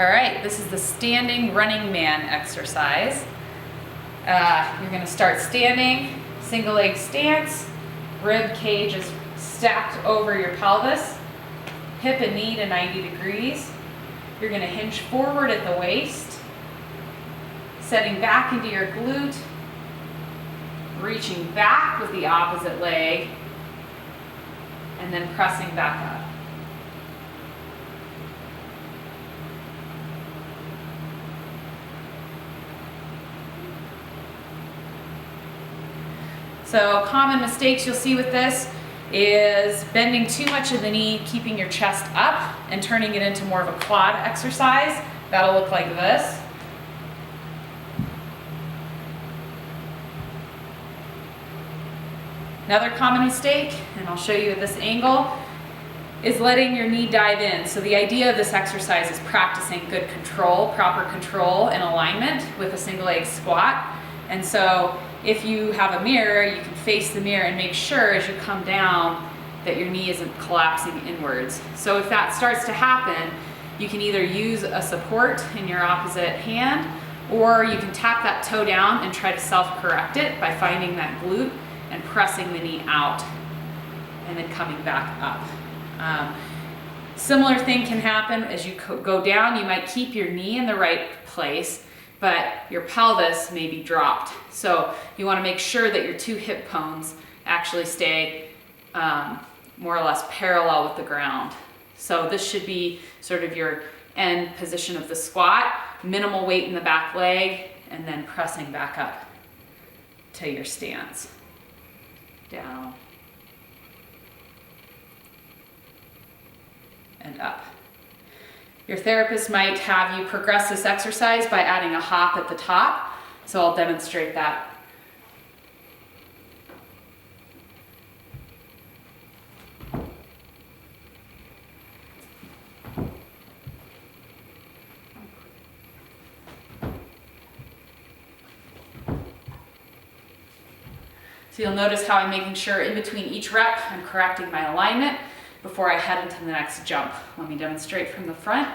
All right, this is the standing running man exercise. You're gonna start standing, single leg stance, rib cage is stacked over your pelvis, hip and knee to 90 degrees. You're gonna hinge forward at the waist, setting back into your glute, reaching back with the opposite leg, and then pressing back up. So common mistakes you'll see with this is bending too much of the knee, keeping your chest up and turning it into more of a quad exercise. That'll look like this. Another common mistake, and I'll show you at this angle, is letting your knee dive in. So the idea of this exercise is practicing good control, proper control and alignment with a single leg squat. And so if you have a mirror, you can face the mirror and make sure as you come down that your knee isn't collapsing inwards. So if that starts to happen, you can either use a support in your opposite hand, or you can tap that toe down and try to self-correct it by finding that glute and pressing the knee out and then coming back up. Similar thing can happen as you go down. You might keep your knee in the right place, but your pelvis may be dropped. So you want to make sure that your two hip bones actually stay more or less parallel with the ground. So this should be sort of your end position of the squat, minimal weight in the back leg, and then pressing back up to your stance. Down and up. Your therapist might have you progress this exercise by adding a hop at the top, so I'll demonstrate that. So you'll notice how I'm making sure in between each rep I'm correcting my alignment before I head into the next jump. Let me demonstrate from the front.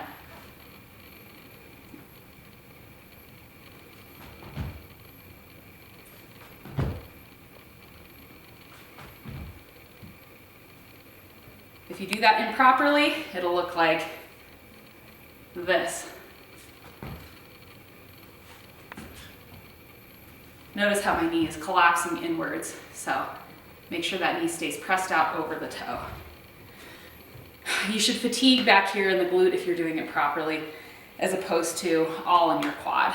If you do that improperly, it'll look like this. Notice how my knee is collapsing inwards, so make sure that knee stays pressed out over the toe. You should fatigue back here in the glute if you're doing it properly, as opposed to all in your quad.